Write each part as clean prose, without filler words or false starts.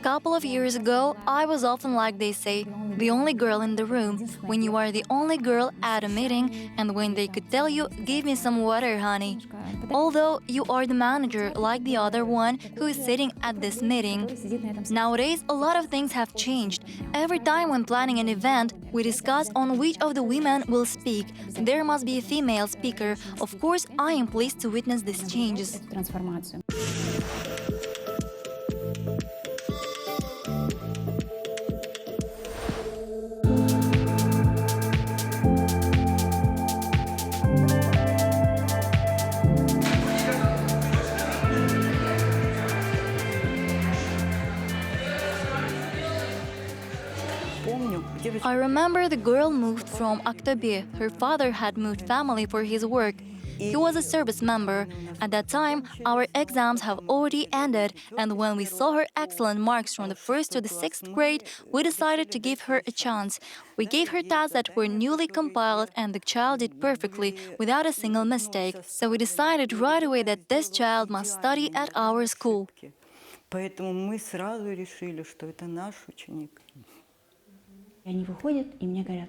Couple of years ago, I was often, like they say, the only girl in the room, when you are the only girl at a meeting and when they could tell you, give me some water, honey. Although you are the manager like the other one who is sitting at this meeting. Nowadays, a lot of things have changed. Every time when planning an event, we discuss on which of the women will speak. There must be a female speaker. Of course, I am pleased to witness these changes. I remember the girl moved from Aktobe. Her father had moved family for his work. He was a service member. At that time, our exams have already ended, and when we saw her excellent marks from the 1st to the 6th grade, we decided to give her a chance. We gave her tasks that were newly compiled, and the child did perfectly, without a single mistake. So we decided right away that this child must study at our school. Поэтому мы сразу решили, что это наш ученик.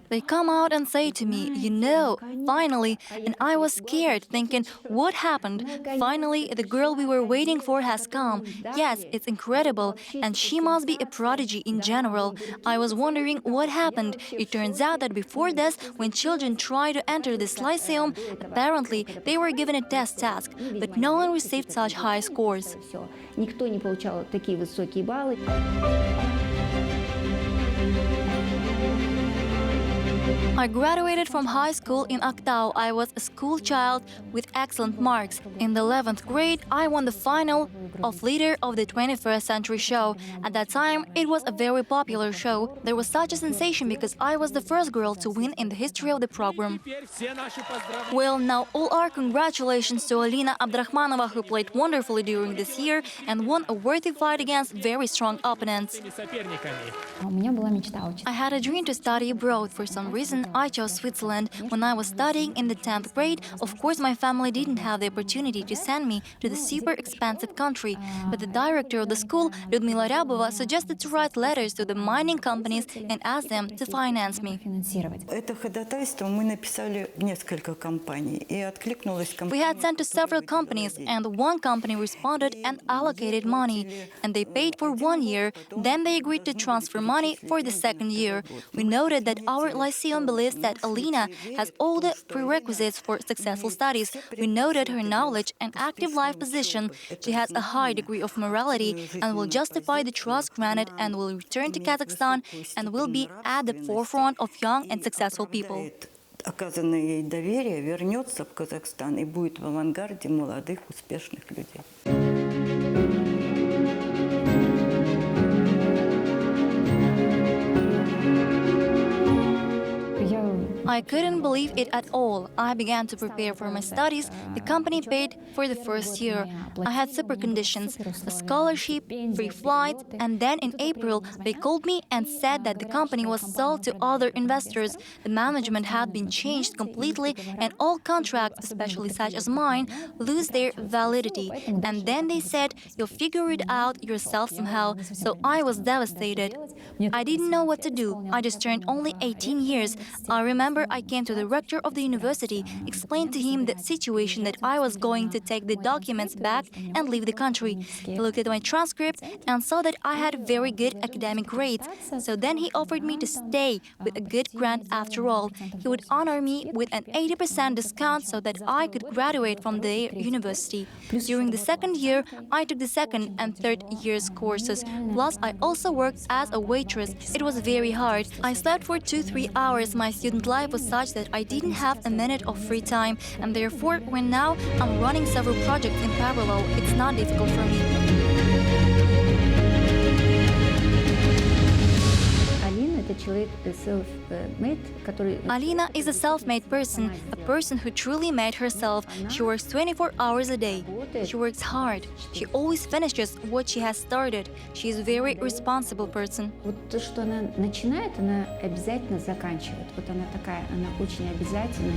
They come out and say to me, you know, finally, and I was scared, thinking, what happened? Finally, the girl we were waiting for has come. Yes, it's incredible, and she must be a prodigy in general. I was wondering what happened. It turns out that before this, when children try to enter this lyceum, apparently they were given a test task, but no one received such high scores. I graduated from high school in Aktau. I was a school child with excellent marks. In the 11th grade, I won the final of Leader of the 21st Century show. At that time, it was a very popular show. There was such a sensation because I was the first girl to win in the history of the program. Well, now all our congratulations to Alina Abdrakhmanova, who played wonderfully during this year and won a worthy fight against very strong opponents. I had a dream to study abroad. For some reason, I chose Switzerland. When I was studying in the 10th grade, of course my family didn't have the opportunity to send me to the super expensive country. But the director of the school, Lyudmila Ryabova, suggested to write letters to the mining companies and ask them to finance me. Это ходатайство мы написали в несколько компаний, и откликнулась компания. We had sent to several companies, and one company responded and allocated money. And they paid for 1 year. Then they agreed to transfer money for the 2nd year. We noted that our lyceum believes that Alina has all the prerequisites for successful studies. We noted her knowledge and active life position. She has a high degree of morality and will justify the trust granted and will return to Kazakhstan and will be at the forefront of young and successful people. Оказанное ей доверие вернется в Казахстан и будет в авангарде молодых успешных людей. I couldn't believe it at all. I began to prepare for my studies. The company paid for the 1st year. I had super conditions, a scholarship, free flights, and then in April they called me and said that the company was sold to other investors. The management had been changed completely and all contracts, especially such as mine, lose their validity. And then they said, you'll figure it out yourself somehow. So I was devastated. I didn't know what to do. I just turned only 18 years. I remember I came to the rector of the university, explained to him the situation that I was going to take the documents back and leave the country. He looked at my transcript and saw that I had very good academic grades. So then he offered me to stay with a good grant after all. He would honor me with an 80% discount so that I could graduate from their university. During the 2nd year, I took the 2nd and 3rd year's courses. Plus, I also worked as a waitress. It was very hard. I slept for 2-3 hours. My student life was such that I didn't have a minute of free time, and therefore, when now I'm running several projects in parallel, it's not difficult for me. Alina is a self-made person, a person who truly made herself. She works 24 hours a day. She works hard. She always finishes what she has started. She is a very responsible person. Вот то, что она начинает, она обязательно заканчивает. Вот она такая, она очень обязательная.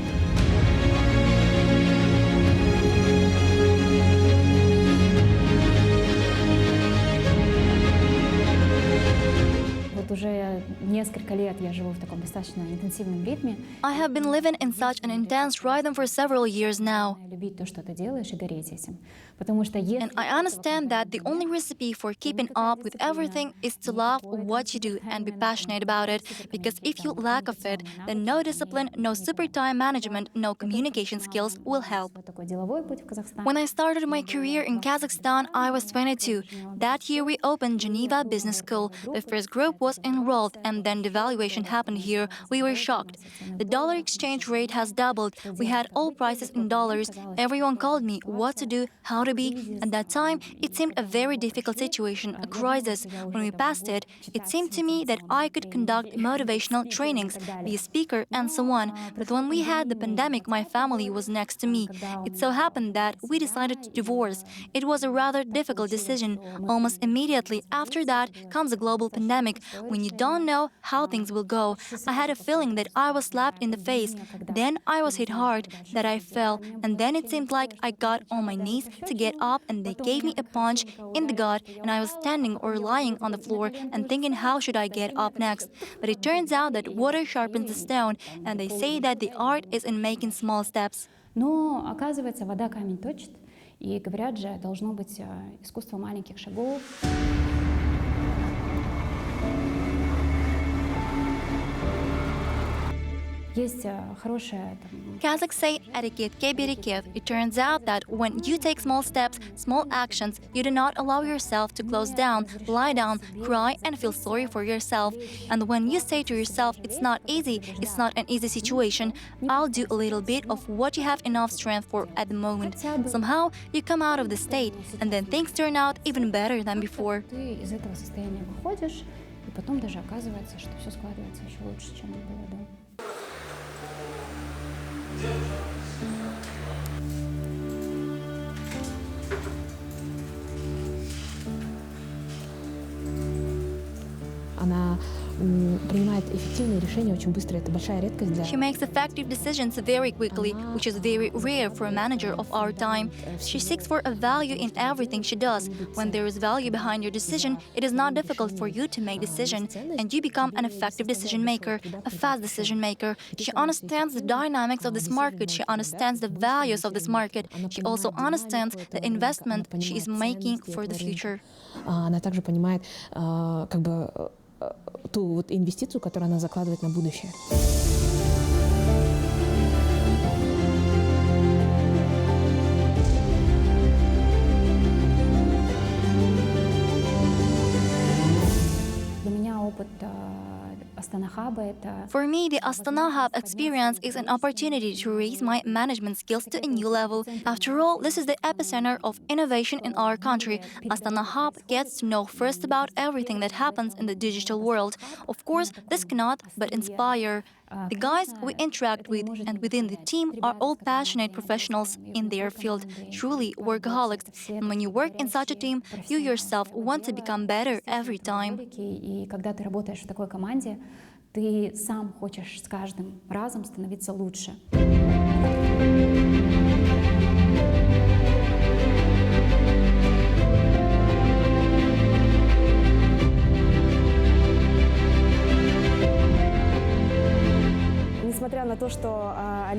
Вот уже несколько лет я живу в таком достаточно интенсивном ритме. I have been living in such an intense rhythm for several years now. Любить то, что ты делаешь, и гореть этим. Потому что если... And I understand that the only recipe for keeping up with everything is to love what you do and be passionate about it. Because if you lack of it, then no discipline, no super time management, no communication skills will help. Вот такой деловой путь в Казахстан. When I started my career in Kazakhstan, I was 22. That year we opened Geneva Business School. The first group was enrolled, and then devaluation happened here. We were shocked. The dollar exchange rate has doubled. We had all prices in dollars. Everyone called me what to do, how to be. At that time, it seemed a very difficult situation, a crisis. When we passed it, it seemed to me that I could conduct motivational trainings, be a speaker, and so on. But when we had the pandemic, my family was next to me. It so happened that we decided to divorce. It was a rather difficult decision. Almost immediately after that comes a global pandemic, when you don't know how things will go. I had a feeling that I was slapped in the face. Then I was hit hard, that I fell, and then it seemed like I got on my knees to get up, and they gave me a punch in the gut, and I was standing or lying on the floor and thinking how should I get up next. But it turns out that water sharpens the stone, and they say that the art is in making small steps. Но, оказывается, вода камень точит. И говорят же, должно быть искусство маленьких шагов. Есть хорошая Kazakhs say etiquette ke bereket. It turns out that when you take small steps, small actions, you do not allow yourself to close down, lie down, cry, and feel sorry for yourself. And when you say to yourself, it's not easy, it's not an easy situation, I'll do a little bit of what you have enough strength for at the moment. Somehow, you come out of the state, and then things turn out even better than before. ты из этого состояния выходишь, и потом даже оказывается, что все складывается еще лучше, чем было до. Она принимает эффективные решения очень быстро. Это большая редкость для... She makes effective decisions very quickly, which is very rare for a manager of our time. She seeks for a value in everything she does. When there is value behind your decision, it is not difficult for you to make decisions, and you become an effective decision maker, a fast decision maker. She understands the dynamics of this market. She understands the values of this market. She also understands the investment she is making for the future. Она также понимает как бы ту вот инвестицию, которую она закладывает на будущее. Для меня опыт Astana Hub это... For me, the Astana Hub experience is an opportunity to raise my management skills to a new level. After all, this is the epicenter of innovation in our country. Astana Hub gets to know first about everything that happens in the digital world. Of course, this cannot but inspire. The guys we interact with and within the team are all passionate professionals in their field, truly workaholics. And when you work in such a team, you yourself want to become better every time. И когда ты работаешь в такой команде, ты сам хочешь с каждым разом становиться лучше.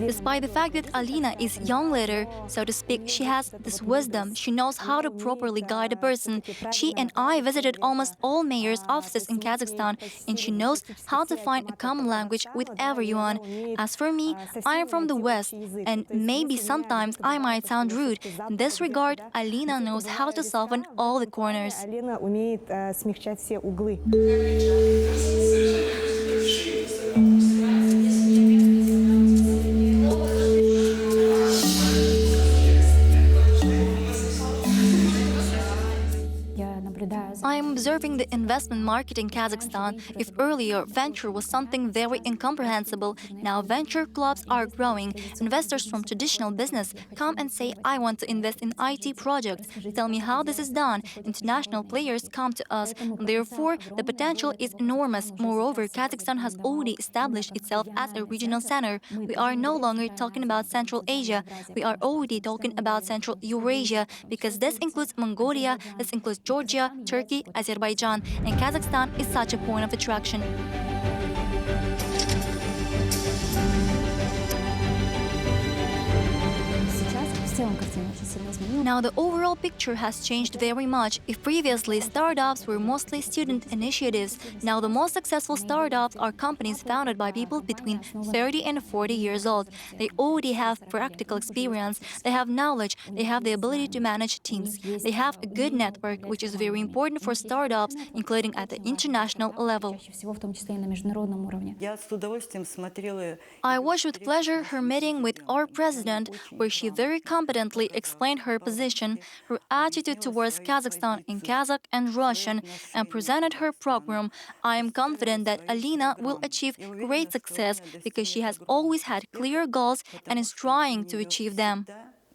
Despite the fact that Alina is young leader, so to speak, she has this wisdom. She knows how to properly guide a person. She and I visited almost all mayors' offices in Kazakhstan, and she knows how to find a common language with everyone. As for me, I am from the West, and maybe sometimes I might sound rude. In this regard, Alina knows how to soften all the corners. Alina умеет смягчать все углы. I am observing the investment market in Kazakhstan. If earlier venture was something very incomprehensible, now venture clubs are growing. Investors from traditional business come and say, I want to invest in IT projects. Tell me how this is done. International players come to us. Therefore, the potential is enormous. Moreover, Kazakhstan has already established itself as a regional center. We are no longer talking about Central Asia. We are already talking about Central Eurasia, because this includes Mongolia, this includes Georgia, Turkey, Azerbaijan, Azerbaijan, and Kazakhstan is such a point of attraction. Now the overall picture has changed very much. If previously startups were mostly student initiatives, now the most successful startups are companies founded by people between 30 and 40 years old. They already have practical experience, they have knowledge, they have the ability to manage teams. They have a good network, which is very important for startups, including at the international level. Я с удовольствием смотрела. I watched with pleasure her meeting with our president, where she very competently explained her position, her attitude towards Kazakhstan in Kazakh and Russian, and presented her program. I am confident that Alina will achieve great success because she has always had clear goals and is trying to achieve them.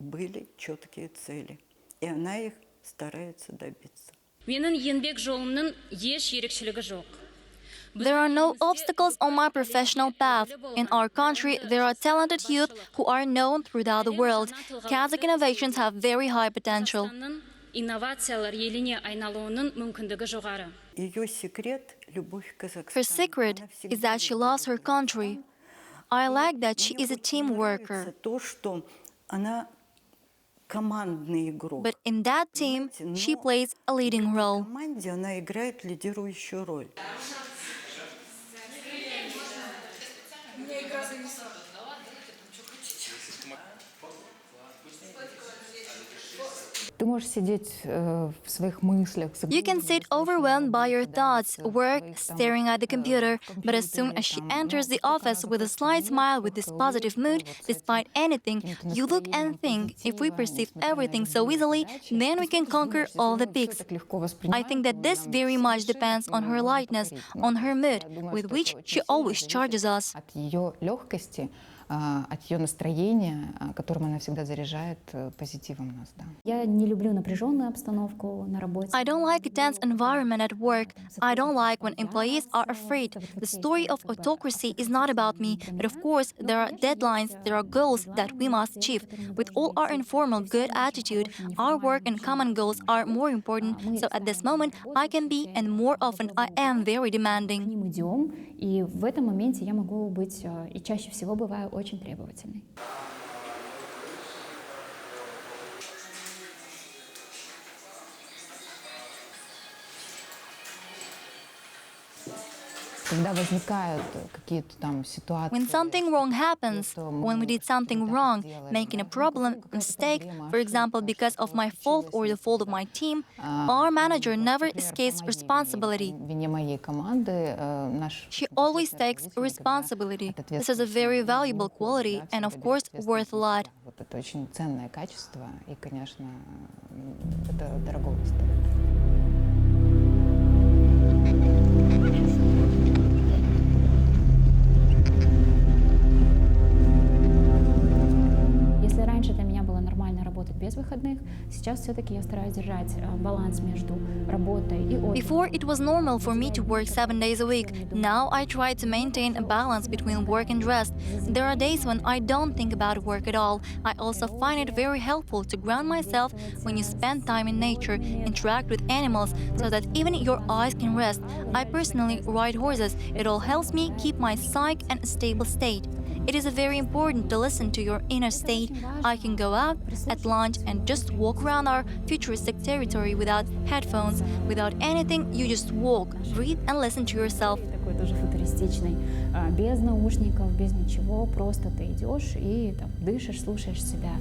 Были четкие цели, и она их старается добиться. Менің еңбек жолымның еш ерекшелігі жоқ. There are no obstacles on my professional path. In our country, there are talented youth who are known throughout the world. Kazakh innovations have very high potential. Қазақстанның инновациялар еліне айналуының мүмкіндігі жоғары. Ее секрет – любовь к Казахстану. Her secret is that she loves her country. I like that she is a team worker. То, что она командный игрок. But in that team, she plays a leading В role. команде она играет лидирующую роль. Ты можешь сидеть в своих мыслях. You can sit overwhelmed by your thoughts, work, staring at the computer, but as soon as she enters the office with a slight smile, with this positive mood, despite anything, you look and think, if we perceive everything so easily, then we can conquer all the peaks. I think that this very much depends on her lightness, on her mood, with which she always charges us. От ее легкости, от ее настроения, которым она всегда заряжает позитивом нас. Да. Я не люблю напряженную обстановку на работе. I don't like a tense environment at work. I don't like when employees are afraid. The story of autocracy is not about me, but of course there are deadlines, there are goals that we must achieve. With all our informal good attitude, our work and common goals are more important. So at this moment, I can be, and more often I am, very К demanding. ним идем, и в этом моменте я могу быть, и чаще всего бываю очень требовательной. Когда возникают какие-то там ситуации, When something wrong happens, when we did something wrong, making a problem, mistake, for example, because of my fault or the fault of my team, our manager never escapes responsibility. вине моей команды, наш She always takes responsibility. This is a very valuable quality and, of course, worth a lot. вот это очень ценное качество, и, конечно, это дорого стоит. Если раньше для меня было нормально работать без выходных, сейчас все-таки я стараюсь держать баланс между работой и отдыхом. Before, it was normal for me to work 7 days a week. Now, I try to maintain a balance between work and rest. There are days when I don't think about work at all. I also find it very helpful to ground myself when you spend time in nature, interact with animals, so that even your eyes can rest. I personally ride horses. It all helps me keep my psyche in a stable state. It is very important to listen to your inner state. I can go out at lunch and just walk around our futuristic territory without headphones, without anything. You just walk, breathe, and listen to yourself. Такой тоже футуристичный, без наушников, без ничего, просто ты идешь и там, дышишь, слушаешь себя.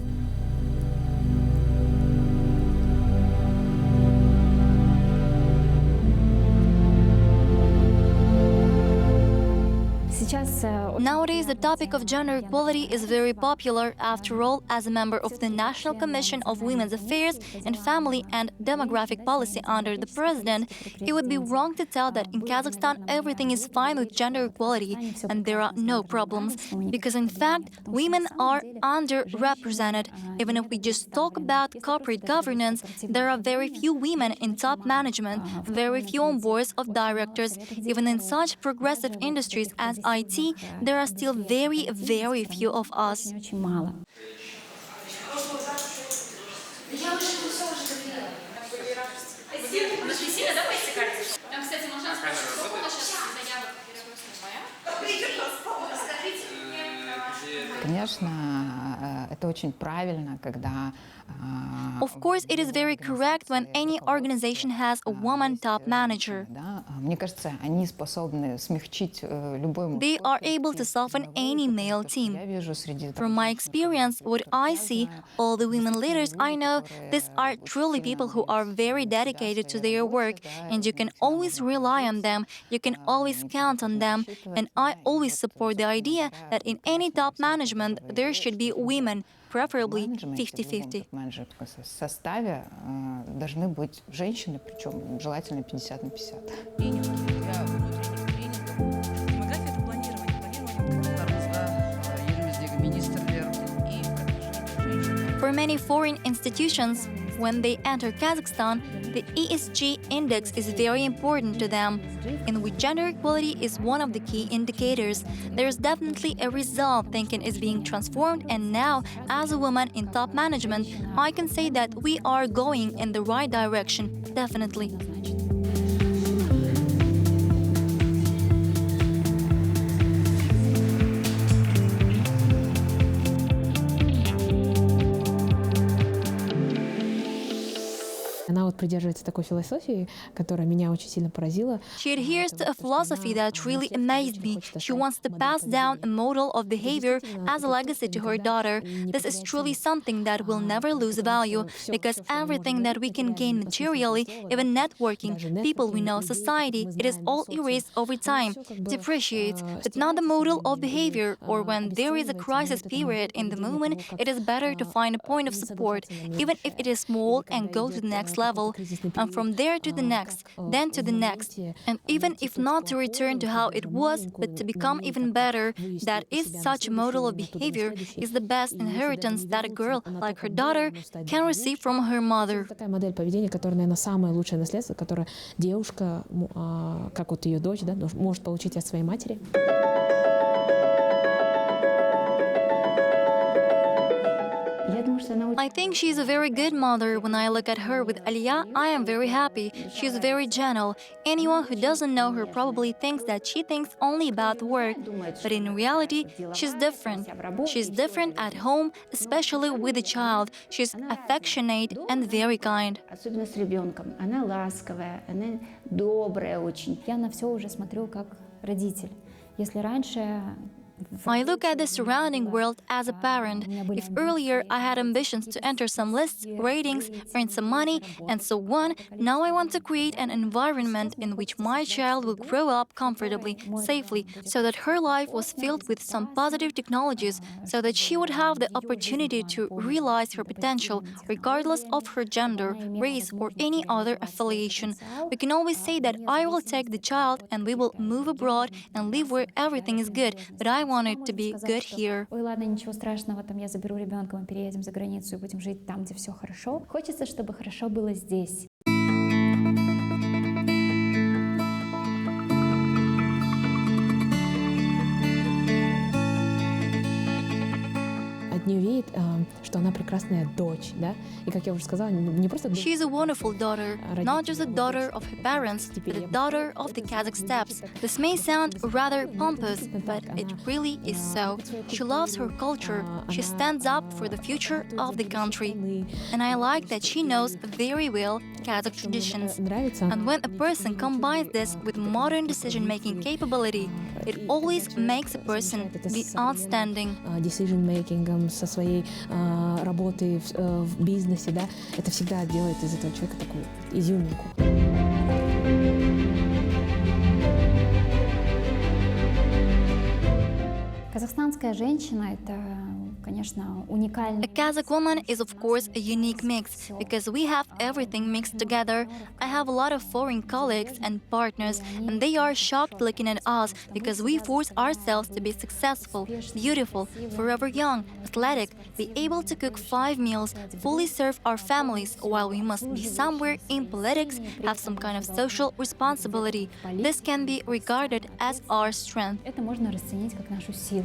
Сейчас Nowadays, the topic of gender equality is very popular. After all, as a member of the National Commission of Women's Affairs and Family and Demographic Policy under the President, it would be wrong to tell that in Kazakhstan everything is fine with gender equality and there are no problems. Because in fact, women are underrepresented. Even if we just talk about corporate governance, there are very few women in top management, very few on boards of directors. Even in such progressive industries as IT, there are still very, very few of us. очень мало. Конечно, это очень правильно, когда Of course, it is very correct when any organization has a woman top manager. да, мне кажется, они способны смягчить любой They are able to soften any male team. Я вижу среди From my experience, what I see, all the women leaders I know, these are truly people who are very dedicated to their work, and you can always rely on them, you can always count on them, and I always support the idea that in any top management there should be women, preferably 50-50. В менеджерском составе должны быть женщины, причем желательно 50 на 50. For many foreign institutions, when they enter Kazakhstan, the ESG index is very important to them, in which gender equality is one of the key indicators. There is definitely a result thinking is being transformed, and now, as a woman in top management, I can say that we are going in the right direction, definitely. Она вот придерживается такой философии, которая меня очень сильно поразила. She adheres to a philosophy that really amazed me. She wants to pass down a model of behavior as a legacy to her daughter. This is truly something that will never lose value, because everything that we can gain materially, even networking, people we know, society, it is all erased over time, depreciates. But not the model of behavior, or when there is a crisis period in the movement, it is better to find a point of support, even if it is small, and go to the next level, and from there to the next, then to the next, and even if not to return to how it was, but to become even better. That is such a model of behavior is the best inheritance that a girl, like her daughter, can receive from her mother. Такая модель поведения, которая, наверное, самое лучшее наследство, которое девушка, как вот ее дочь, да, может получить от своей матери. I think she is a very good mother. When I look at her with Aliyah, I am very happy. She is very gentle. Anyone who doesn't know her probably thinks that she thinks only about work. But in reality, she's different. She's different at home, especially with the child. She's affectionate and very kind. Особенно с ребенком. Она ласковая, она добрая очень. Я на все уже смотрю как родитель. Если раньше I look at the surrounding world as a parent. If earlier I had ambitions to enter some lists, ratings, earn some money, and so on, now I want to create an environment in which my child will grow up comfortably, safely, so that her life was filled with some positive technologies, so that she would have the opportunity to realize her potential, regardless of her gender, race, or any other affiliation. We can always say that I will take the child and we will move abroad and live where everything is good, but I want it to be good here. Ой, ладно, ничего страшного, там я заберу ребенка, мы переедем за границу и будем жить там, где все хорошо. Хочется, чтобы хорошо было здесь. От нее веет, что она прекрасная дочь, да? И как я уже сказала, не просто дочь. She is a wonderful daughter, not just a daughter of her parents, but a daughter of the Kazakh steppes. This may sound rather pompous, but it really is so. She loves her culture. She stands up for the future of the country. And I like that she knows very well Kazakh traditions. And when a person combines this with modern decision-making capability, it always makes a person be outstanding. Decision-making, со своей работой в бизнесе, да, это всегда делает из этого человека такую изюминку. Казахстанская женщина — это, конечно, уникальная. A Kazakh woman is of course a unique mix, because we have everything mixed together. I have a lot of foreign colleagues and partners, and they are shocked looking at us because we force ourselves to be successful, beautiful, forever young, athletic, be able to cook 5 meals, fully serve our families while we must be somewhere in politics, have some kind of social responsibility. This can be regarded as our strength. Это можно расценить как нашу силу.